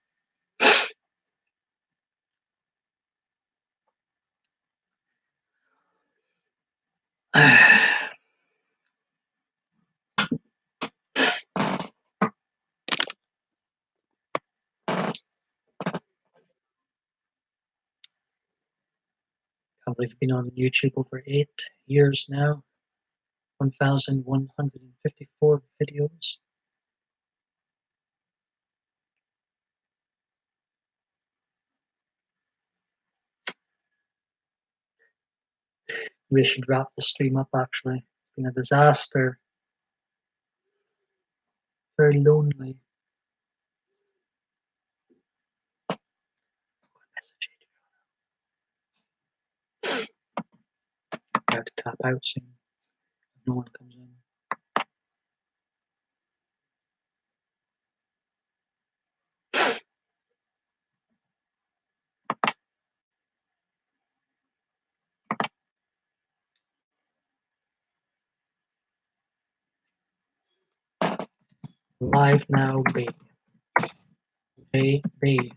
I believe I've been on YouTube over 8 years now. 1,154 videos. We should wrap the stream up actually. It's been a disaster. very lonely. I have to tap out soon. If no one comes in. Live now, B. B, B.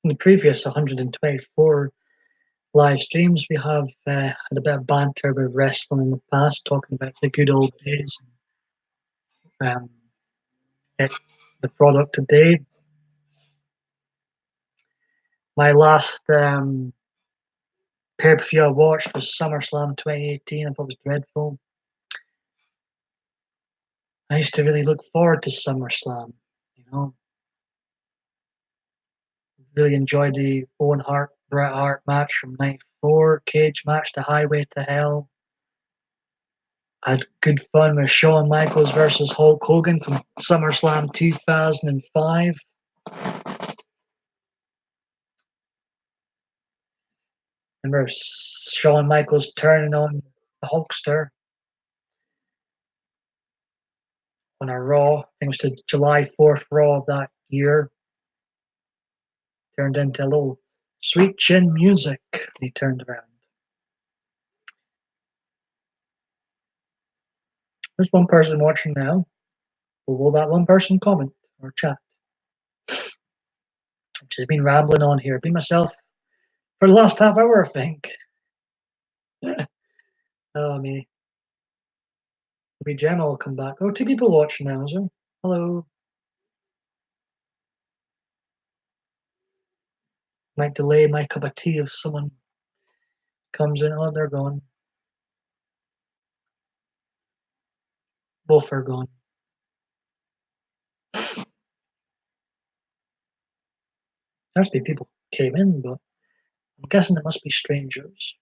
In the previous 124 live streams, we have had a bit of banter with wrestling in the past, talking about the good old days. Um, the product today. My last pay-per-view I watched was SummerSlam 2018. I thought it was dreadful. I used to really look forward to SummerSlam, you know. Really enjoyed the Owen Hart Bret Hart match from '94, cage match, the Highway to Hell. I had good fun with Shawn Michaels versus Hulk Hogan from SummerSlam 2005. Remember Shawn Michaels turning on the Hulkster on a Raw. I think it was the July 4th Raw of that year. Turned into a little sweet chin music. He turned around. There's one person watching now. Will that one person comment or chat? I've just been rambling on here. Be myself for the last half hour, I think. Oh, me. Maybe Gemma will come back. Oh, two people watching now, is there? Hello. Might delay my cup of tea if someone comes in. Oh, they're gone. Both are gone. Must be people came in, but I'm guessing it must be strangers.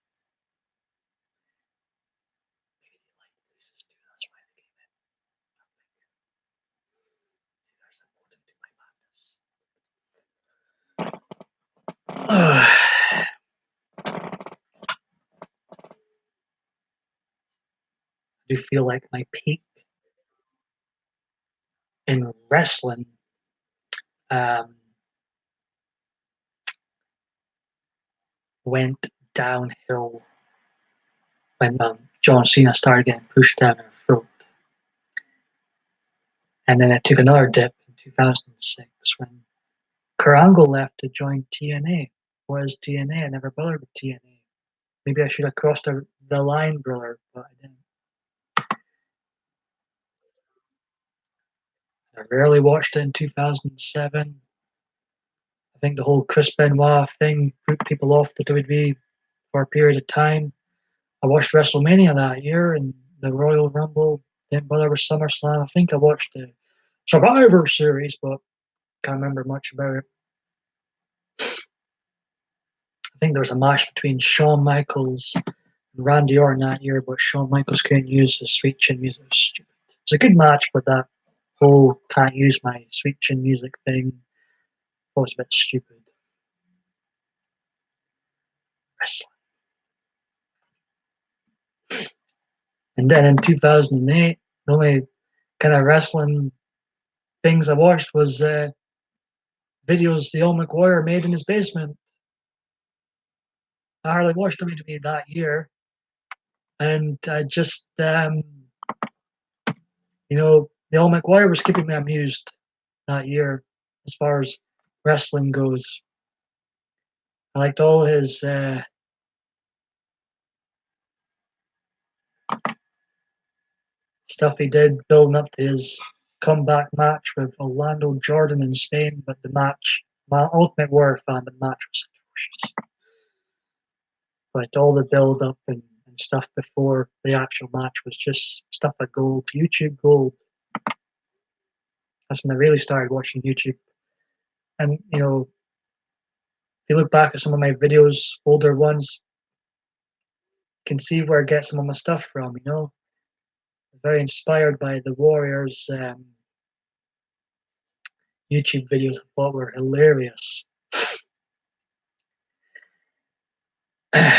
I do feel like my peak in wrestling went downhill when John Cena started getting pushed down her throat. And then it took another dip in 2006 when Kurt Angle left to join TNA. What is TNA? I never bothered with TNA. Maybe I should have crossed the line, brother, but I didn't. I rarely watched it in 2007. I think the whole Chris Benoit thing put people off the WWE for a period of time. I watched WrestleMania that year and the Royal Rumble. Didn't bother with SummerSlam. I think I watched the Survivor Series, but can't remember much about it. I think there was a match between Shawn Michaels and Randy Orton that year, but Shawn Michaels couldn't use his sweet chin music. It was stupid. It was a good match, but that whole can't use my sweet chin music thing was a bit stupid. Wrestling. And then in 2008, the only kind of wrestling things I watched was videos the old McGuire made in his basement. I hardly watched WWE that year, and I just, the old McGuire was keeping me amused that year as far as wrestling goes. I liked all his stuff he did building up to his comeback match with Orlando Jordan in Spain, but the match, my Ultimate Warrior fan, the match was atrocious. But all the build up and stuff before the actual match was just stuff like gold, YouTube gold. That's when I really started watching YouTube. And if you look back at some of my videos, older ones, you can see where I get some of my stuff from. Very inspired by the Warriors YouTube videos. I thought were hilarious. I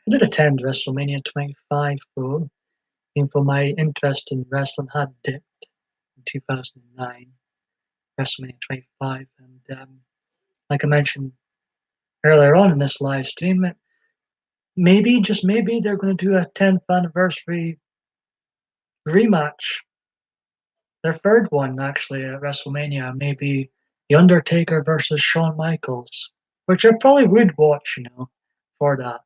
did attend WrestleMania 25, though, even though my interest in wrestling had dipped in 2009, WrestleMania 25. And like I mentioned earlier on in this live stream, maybe, just maybe, they're going to do a 10th anniversary rematch. Their third one, actually, at WrestleMania, maybe The Undertaker versus Shawn Michaels, which I probably would watch, for that.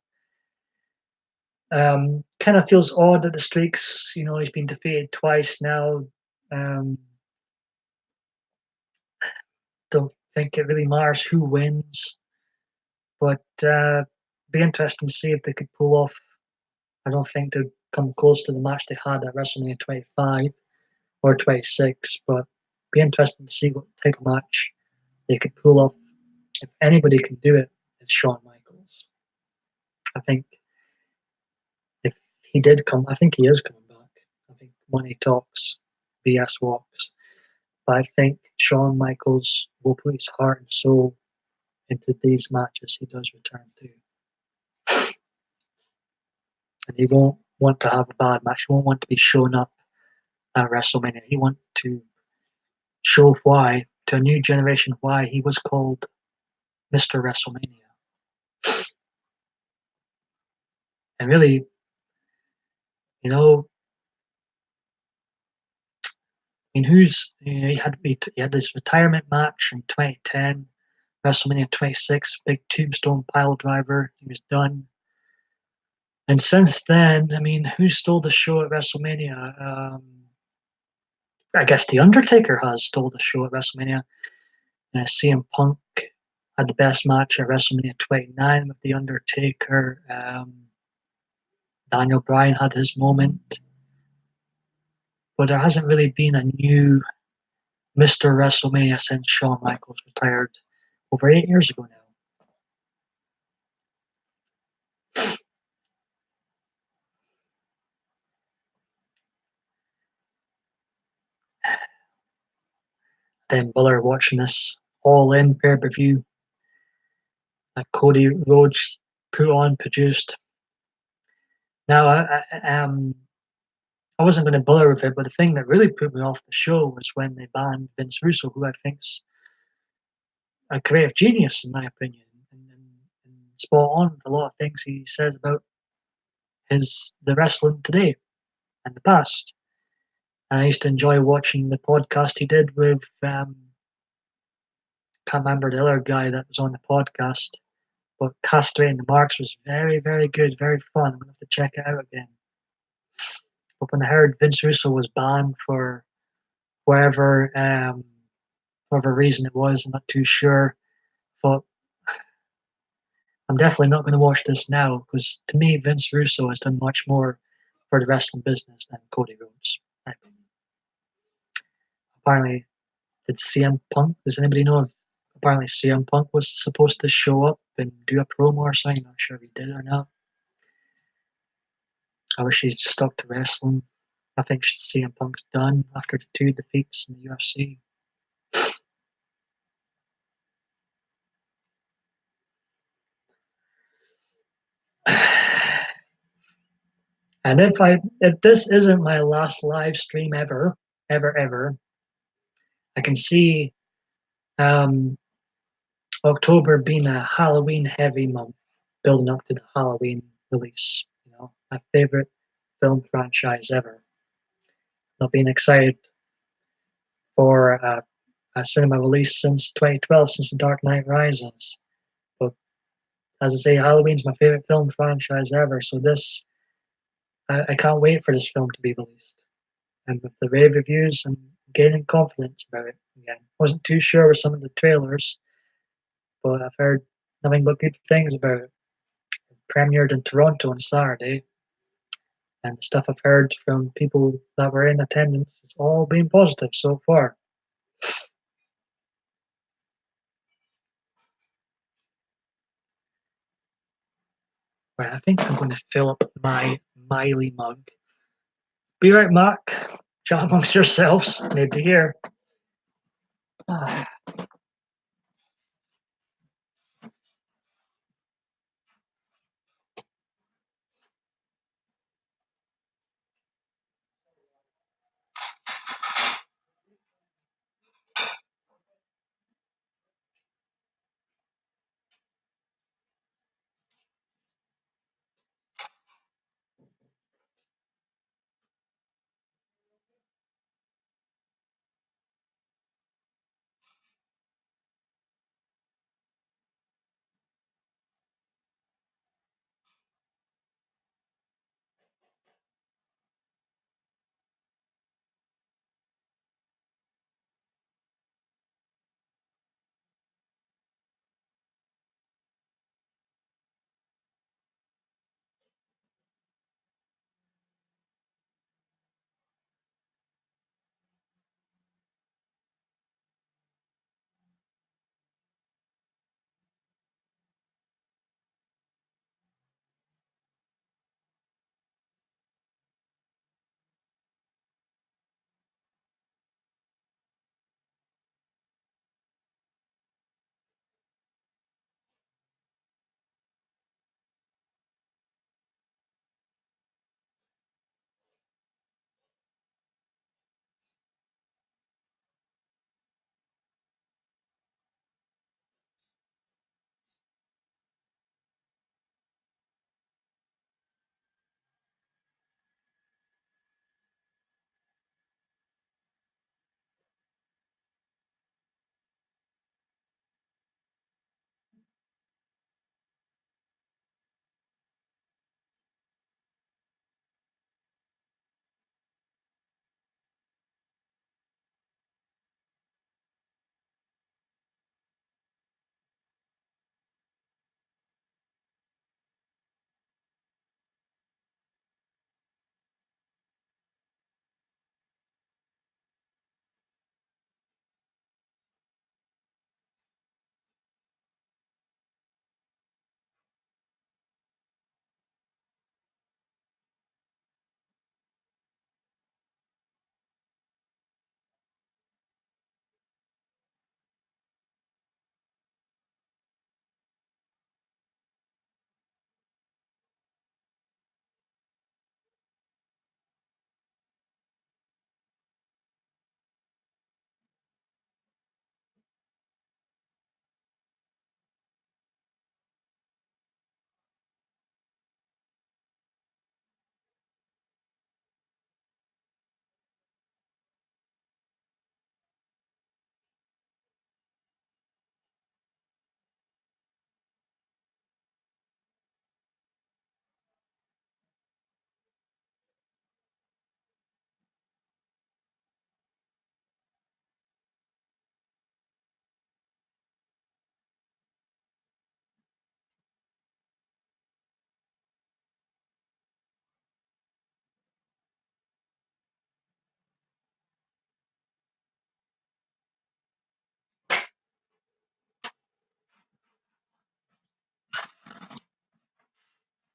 Kind of feels odd that the streaks, he's been defeated twice now. Um, don't think it really matters who wins, but be interesting to see if they could pull off. I don't think they'd come close to the match they had at WrestleMania 25 or 26, but be interesting to see what type of match they could pull off. If anybody can do it, it's Shawn Michaels. I think if he did come, I think he is coming back. I think Money Talks, BS Walks. But I think Shawn Michaels will put his heart and soul into these matches he does return to. And he won't want to have a bad match. He won't want to be shown up at WrestleMania. He wants to show why, to a new generation, why he was called Mr. WrestleMania. And really, he had this retirement match in 2010, WrestleMania 26, big tombstone pile driver. He was done. And since then, who stole the show at WrestleMania? I guess The Undertaker has stole the show at WrestleMania. CM Punk had the best match at WrestleMania 29 with The Undertaker. Daniel Bryan had his moment. But there hasn't really been a new Mr. WrestleMania since Shawn Michaels retired over 8 years ago now. Then Buller watching this All In pay-per-view that Cody Rhodes put on, produced. Now, I wasn't going to bother with it, but the thing that really put me off the show was when they banned Vince Russo, who I think's a creative genius, in my opinion, and spot on with a lot of things he says about the wrestling today and the past. And I used to enjoy watching the podcast he did with, can't remember the other guy that was on the podcast, but Castrating the Marks was very, very good, very fun. I'm going to have to check it out again. But when I heard Vince Russo was banned for whatever reason it was, I'm not too sure. But I'm definitely not going to watch this now, because to me, Vince Russo has done much more for the wrestling business than Cody Rhodes. Apparently, did CM Punk? Does anybody know? Apparently, CM Punk was supposed to show up and do a promo or something. Not sure if he did or not. I wish he'd stuck to wrestling. I think CM Punk's done after the 2 defeats in the UFC. And if this isn't my last live stream ever, I can see October being a Halloween heavy month, building up to the Halloween release. My favorite film franchise ever. I've been excited for a cinema release since 2012, since The Dark Knight Rises. But as I say, Halloween's my favorite film franchise ever. So I can't wait for this film to be released. And with the rave reviews, I'm gaining confidence about it again. Wasn't too sure with some of the trailers, but I've heard nothing but good things about it. It premiered in Toronto on Saturday. and the stuff I've heard from people that were in attendance, it's all been positive so far. Right, I think I'm going to fill up my Miley mug. Be right back. Chat amongst yourselves. Nobody here. Ah.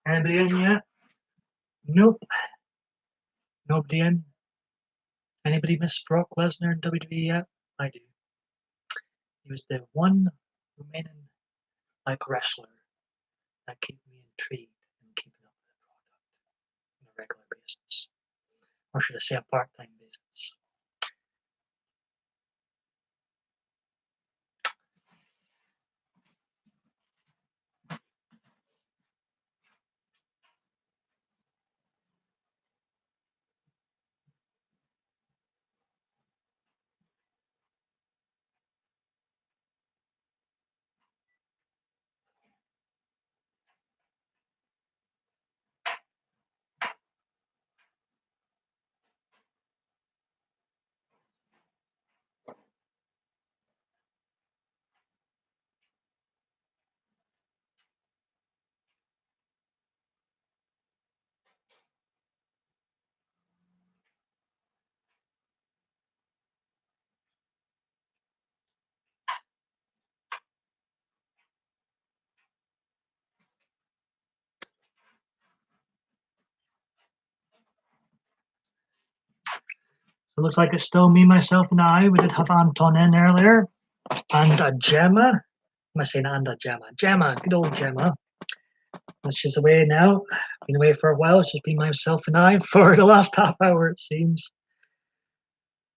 Anybody in yet? Nope. Nobody in. Anybody miss Brock Lesnar in WWE yet? I do. He was the one remaining like wrestler that kept me intrigued and keeping up with the product on a regular basis. Or should I say a part-time basis? So it looks like it's still me, myself, and I. We did have Anton in earlier. And a Gemma. Am I saying and a Gemma? Gemma, good old Gemma. But she's away now. Been away for a while. It's just been myself and I for the last half hour, it seems.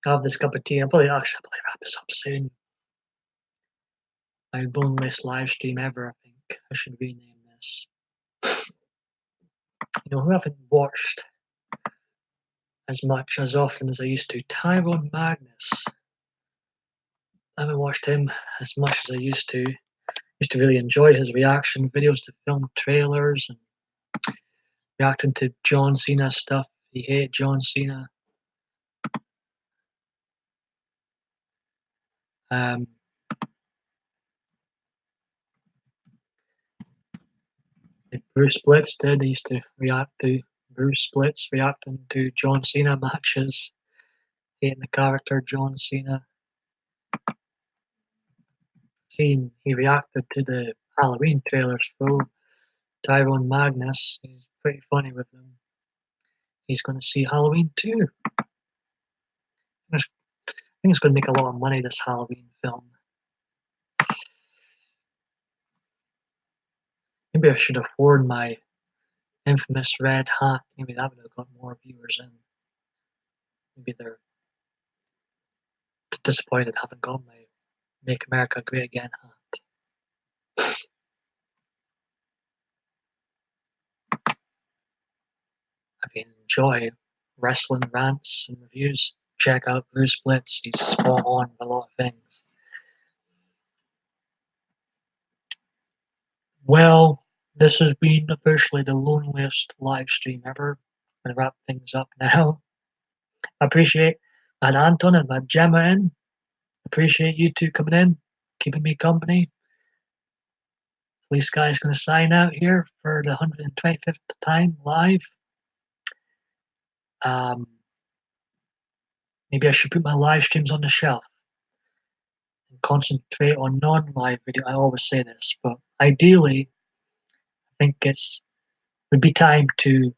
I'll have this cup of tea. I'll probably wrap this up soon. My loneliest live stream ever, I think. I should rename this. You know who I haven't watched as much as often as I used to? Tyrone Magnus. I haven't watched him as much as I used to. Used to really enjoy his reaction videos to film trailers and reacting to John Cena stuff. He hated John Cena. Um, like Bruce Blitz did. He used to react to Bruce Blitz reacting to John Cena matches, hating the character John Cena. He reacted to the Halloween trailers for Tyrone Magnus. He's pretty funny with them. He's going to see Halloween too. I think it's going to make a lot of money, this Halloween film. Maybe I should have worn my infamous red hat. Maybe that would have got more viewers in. Maybe they're disappointed I haven't got my Make America Great Again hat. If you enjoy wrestling rants and reviews, check out Bruce Blitz. He's spot on with a lot of things. Well, this has been officially the loneliest live stream ever. I'm going to wrap things up now. I appreciate I had Anton and I had Gemma in. Appreciate you two coming in, keeping me company. FleeceGuy is going to sign out here for the 125th time live. Maybe I should put my live streams on the shelf and concentrate on non-live video. I always say this, but ideally, I think would be time to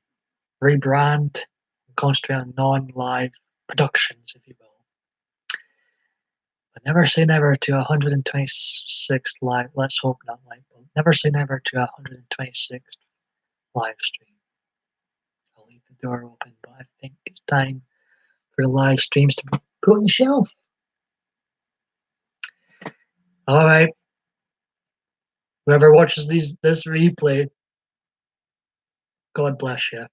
rebrand and concentrate on non-live productions, if you will. But never say never to 126th live. Let's hope not live. But never say never to 126th live stream. I'll leave the door open, but I think it's time for the live streams to be put on the shelf. All right. Whoever watches this replay, God bless you.